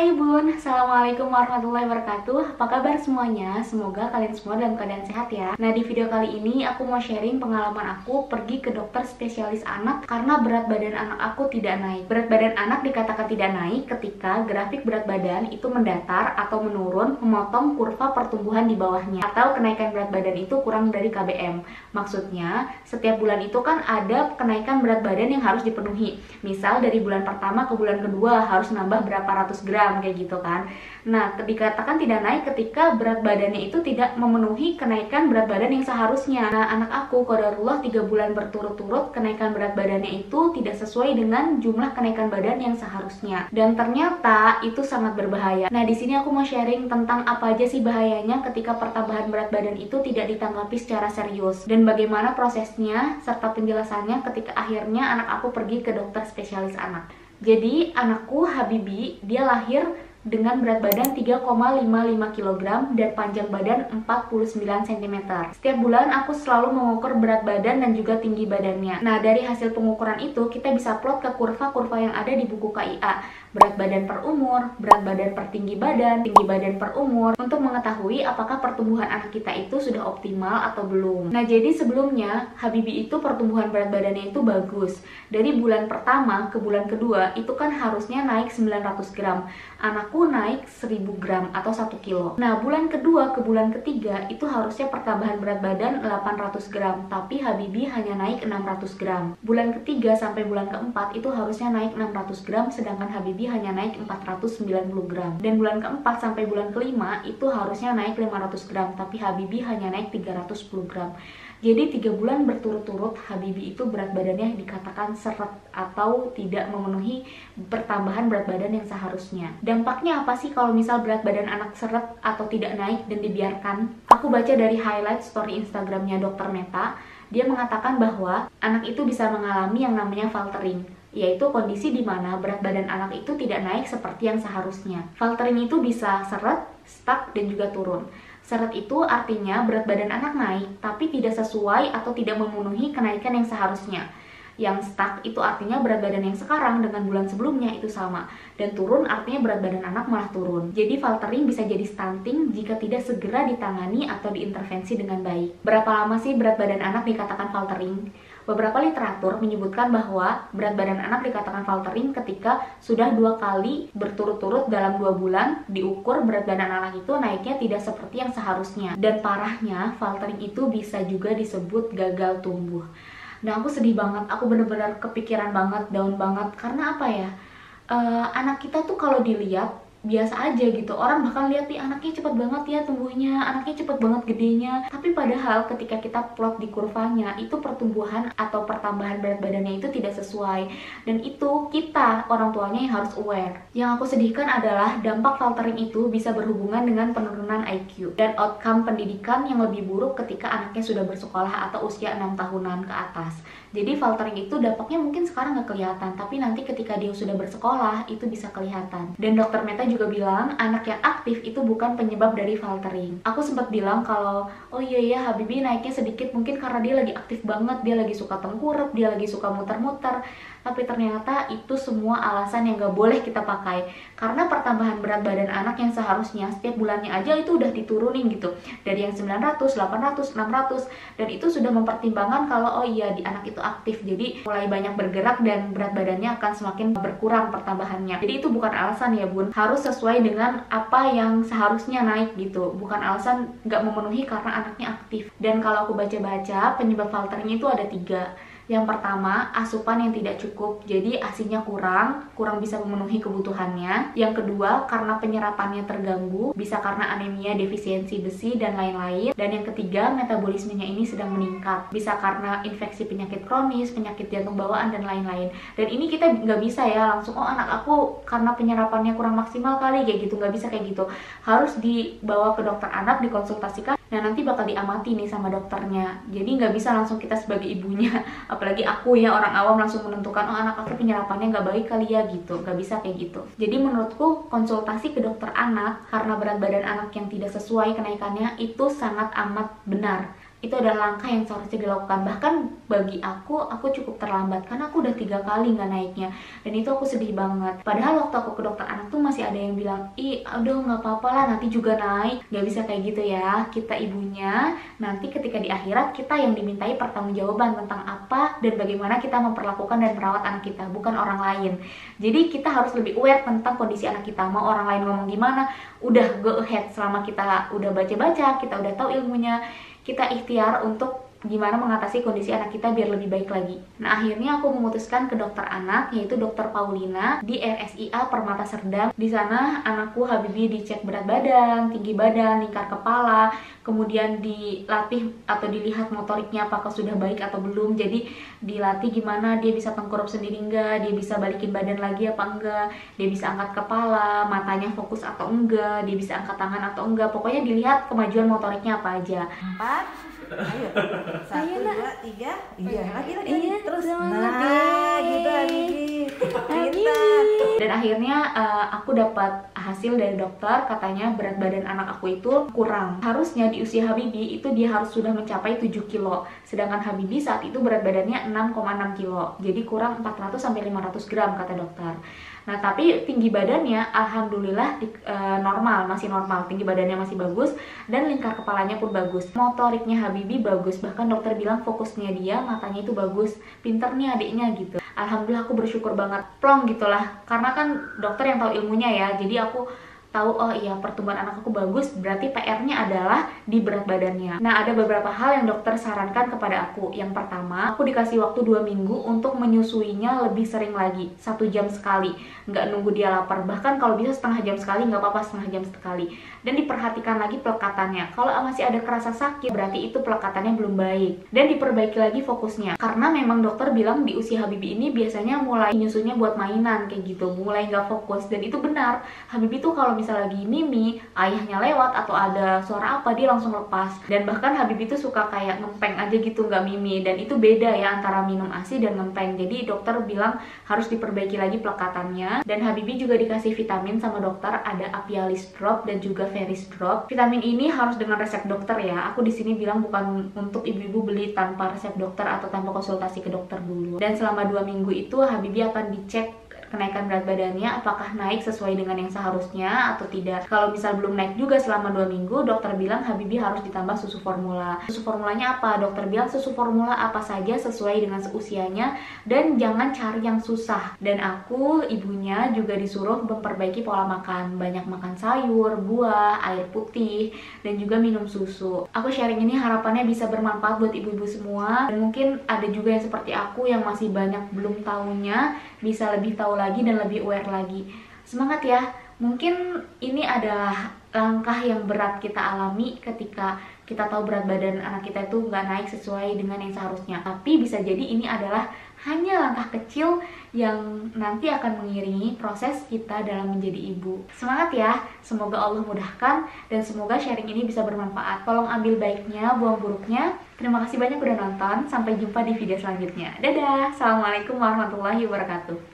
Hai Bun, Assalamualaikum warahmatullahi wabarakatuh. Apa kabar semuanya? Semoga kalian semua dalam keadaan sehat ya. Nah, di video kali ini aku mau sharing pengalaman aku pergi ke dokter spesialis anak karena berat badan anak aku tidak naik. Berat badan anak dikatakan tidak naik ketika grafik berat badan itu mendatar atau menurun, memotong kurva pertumbuhan di bawahnya, atau kenaikan berat badan itu kurang dari KBM. Maksudnya, setiap bulan itu kan ada kenaikan berat badan yang harus dipenuhi. Misal dari bulan pertama ke bulan kedua harus nambah berapa ratus gram kayak gitu kan. Nah, dikatakan tidak naik ketika berat badannya itu tidak memenuhi kenaikan berat badan yang seharusnya. Nah, anak aku qadarullah 3 bulan berturut-turut kenaikan berat badannya itu tidak sesuai dengan jumlah kenaikan badan yang seharusnya. Dan ternyata itu sangat berbahaya. Nah, di sini aku mau sharing tentang apa aja sih bahayanya ketika pertambahan berat badan itu tidak ditanggapi secara serius dan bagaimana prosesnya serta penjelasannya ketika akhirnya anak aku pergi ke dokter spesialis anak. Jadi anakku Habibi, dia lahir dengan berat badan 3,55 kg dan panjang badan 49 cm. Setiap bulan aku selalu mengukur berat badan dan juga tinggi badannya. Nah, dari hasil pengukuran itu kita bisa plot ke kurva-kurva yang ada di buku KIA. Berat badan per umur, berat badan per tinggi badan per umur, untuk mengetahui apakah pertumbuhan anak kita itu sudah optimal atau belum. Nah, jadi sebelumnya Habibi itu pertumbuhan berat badannya itu bagus. Dari bulan pertama ke bulan kedua itu kan harusnya naik 900 gram. Anakku naik 1000 gram atau 1 kilo. Nah, bulan kedua ke bulan ketiga itu harusnya pertambahan berat badan 800 gram, tapi Habibi hanya naik 600 gram. Bulan ketiga sampai bulan keempat itu harusnya naik 600 gram, sedangkan Habibi hanya naik 490 gram. Dan bulan keempat sampai bulan kelima itu harusnya naik 500 gram, tapi Habibi hanya naik 310 gram. Jadi 3 bulan berturut-turut Habibi itu berat badannya dikatakan seret atau tidak memenuhi pertambahan berat badan yang seharusnya. Dampaknya apa sih kalau misal berat badan anak seret atau tidak naik dan dibiarkan? Aku baca dari highlight story Instagramnya Dr. Meta, dia mengatakan bahwa anak itu bisa mengalami yang namanya faltering, yaitu kondisi di mana berat badan anak itu tidak naik seperti yang seharusnya. Faltering itu bisa seret, stuck, dan juga turun. Seret itu artinya berat badan anak naik, tapi tidak sesuai atau tidak memenuhi kenaikan yang seharusnya. Yang stuck itu artinya berat badan yang sekarang dengan bulan sebelumnya itu sama. Dan turun artinya berat badan anak malah turun. Jadi faltering bisa jadi stunting jika tidak segera ditangani atau diintervensi dengan baik. Berapa lama sih berat badan anak dikatakan faltering? Beberapa literatur menyebutkan bahwa berat badan anak dikatakan faltering ketika sudah 2 kali berturut-turut dalam 2 bulan diukur berat badan anak itu naiknya tidak seperti yang seharusnya. Dan parahnya, faltering itu bisa juga disebut gagal tumbuh. Nah, aku sedih banget, aku bener-bener kepikiran banget, down banget. Karena apa ya, anak kita tuh kalau dilihat biasa aja gitu. Orang bahkan lihat nih anaknya cepet banget ya tumbuhnya, anaknya cepet banget gedenya. Tapi padahal ketika kita plot di kurvanya, itu pertumbuhan atau pertambahan berat badannya itu tidak sesuai. Dan itu kita, orang tuanya yang harus aware. Yang aku sedihkan adalah dampak faltering itu bisa berhubungan dengan penurunan IQ dan outcome pendidikan yang lebih buruk ketika anaknya sudah bersekolah atau usia 6 tahunan ke atas. Jadi faltering itu dampaknya mungkin sekarang nggak kelihatan, tapi nanti ketika dia sudah bersekolah itu bisa kelihatan. Dan dokter Meta juga bilang anak yang aktif itu bukan penyebab dari faltering. Aku sempat bilang kalau oh iya ya Habibi naiknya sedikit mungkin karena dia lagi aktif banget, dia lagi suka tengkurap, dia lagi suka muter-muter. Tapi ternyata itu semua alasan yang gak boleh kita pakai. Karena pertambahan berat badan anak yang seharusnya setiap bulannya aja itu udah diturunin gitu. Dari yang 900, 800, 600. Dan itu sudah mempertimbangkan kalau oh iya di anak itu aktif. Jadi mulai banyak bergerak dan berat badannya akan semakin berkurang pertambahannya. Jadi itu bukan alasan ya bun. Harus sesuai dengan apa yang seharusnya naik gitu. Bukan alasan gak memenuhi karena anaknya aktif. Dan kalau aku baca-baca penyebab faltering itu ada 3. Yang pertama, asupan yang tidak cukup, jadi ASI-nya kurang bisa memenuhi kebutuhannya. Yang kedua, karena penyerapannya terganggu, bisa karena anemia, defisiensi besi, dan lain-lain. Dan yang ketiga, metabolismenya ini sedang meningkat, bisa karena infeksi penyakit kronis, penyakit jantung bawaan, dan lain-lain. Dan ini kita nggak bisa ya langsung, oh anak aku karena penyerapannya kurang maksimal kali, kayak gitu, nggak bisa kayak gitu. Harus dibawa ke dokter anak, dikonsultasikan. Nah, nanti bakal diamati nih sama dokternya. Jadi nggak bisa langsung kita sebagai ibunya, apalagi aku ya orang awam langsung menentukan oh anak aku penyerapannya nggak baik kali ya gitu. Nggak bisa kayak gitu. Jadi menurutku konsultasi ke dokter anak karena berat badan anak yang tidak sesuai kenaikannya itu sangat amat benar. itu adalah langkah yang seharusnya dilakukan. Bahkan bagi aku cukup terlambat karena aku udah 3 kali nggak naiknya, dan itu aku sedih banget. Padahal waktu aku ke dokter anak tuh masih ada yang bilang, ih udah nggak apa-apa lah, nanti juga naik. Nggak bisa kayak gitu ya, kita ibunya, nanti ketika di akhirat kita yang dimintai pertanggungjawaban tentang apa dan bagaimana kita memperlakukan dan merawat anak kita, bukan orang lain. Jadi kita harus lebih aware tentang kondisi anak kita. Mau orang lain ngomong gimana, udah go ahead. Selama kita udah baca-baca, kita udah tahu ilmunya, kita ikhtiar untuk gimana mengatasi kondisi anak kita biar lebih baik lagi. Nah, akhirnya aku memutuskan ke dokter anak, yaitu dokter Paulina di RSIA Permata Serdang. Di sana anakku Habibi dicek berat badan, tinggi badan, lingkar kepala, kemudian dilatih atau dilihat motoriknya apakah sudah baik atau belum. Jadi dilatih gimana dia bisa tengkurap sendiri enggak, dia bisa balikin badan lagi apa enggak, dia bisa angkat kepala, matanya fokus atau enggak, dia bisa angkat tangan atau enggak. Pokoknya dilihat kemajuan motoriknya apa aja. 4, ayo 1, 2, 3, iya lagi Iya, terus, semangat nah gitu Pintar. Dan akhirnya aku dapat hasil dari dokter, katanya berat badan anak aku itu kurang. Harusnya di usia Habibi itu dia harus sudah mencapai 7 kilo, sedangkan Habibi saat itu berat badannya 6,6 kilo, jadi kurang 400-500 gram kata dokter. Nah, tapi tinggi badannya alhamdulillah normal, masih normal, tinggi badannya masih bagus, dan lingkar kepalanya pun bagus. Motoriknya Habibi bagus, bahkan dokter bilang fokusnya dia, matanya itu bagus, pinter nih adiknya gitu. Alhamdulillah aku bersyukur banget, plong gitulah, karena kan dokter yang tahu ilmunya ya, jadi aku tahu, oh iya pertumbuhan anak aku bagus, berarti PR-nya adalah di berat badannya. Nah, ada beberapa hal yang dokter sarankan kepada aku. Yang pertama, aku dikasih waktu 2 minggu untuk menyusuinya lebih sering lagi, 1 jam sekali, nggak nunggu dia lapar. Bahkan kalau bisa setengah jam sekali, nggak apa-apa setengah jam sekali. Dan diperhatikan lagi pelekatannya. Kalau masih ada kerasa sakit, berarti itu pelekatannya belum baik. Dan diperbaiki lagi fokusnya. Karena memang dokter bilang di usia Habibi ini biasanya mulai nyusunya buat mainan kayak gitu, mulai nggak fokus. Dan itu benar. Habibi tuh kalau misal lagi mimi, ayahnya lewat atau ada suara apa, dia langsung lepas. Dan bahkan Habibi tuh suka kayak ngempeng aja gitu, nggak mimi. Dan itu beda ya antara minum ASI dan ngempeng. Jadi dokter bilang harus diperbaiki lagi pelekatannya. Dan Habibi juga dikasih vitamin sama dokter, ada Apialis Drop dan juga Veris Drop. Vitamin ini harus dengan resep dokter ya. Aku di sini bilang bukan untuk ibu-ibu beli tanpa resep dokter atau tanpa konsultasi ke dokter dulu. Dan selama 2 minggu itu Habibi akan dicek kenaikan berat badannya apakah naik sesuai dengan yang seharusnya atau tidak. Kalau misal belum naik juga selama 2 minggu, dokter bilang Habibi harus ditambah susu formula. Susu formulanya apa? Dokter bilang susu formula apa saja sesuai dengan seusianya dan jangan cari yang susah. Dan aku, ibunya, juga disuruh memperbaiki pola makan, banyak makan sayur, buah, air putih, dan juga minum susu. Aku sharing ini harapannya bisa bermanfaat buat ibu-ibu semua, dan mungkin ada juga yang seperti aku yang masih banyak belum tahunya, bisa lebih tahu lagi dan lebih aware lagi. Semangat ya. Mungkin ini adalah langkah yang berat kita alami ketika kita tahu berat badan anak kita itu nggak naik sesuai dengan yang seharusnya. Tapi bisa jadi ini adalah hanya langkah kecil yang nanti akan mengiringi proses kita dalam menjadi ibu. Semangat ya, semoga Allah mudahkan dan semoga sharing ini bisa bermanfaat. Tolong ambil baiknya, buang buruknya. Terima kasih banyak udah nonton, sampai jumpa di video selanjutnya. Dadah, Assalamualaikum warahmatullahi wabarakatuh.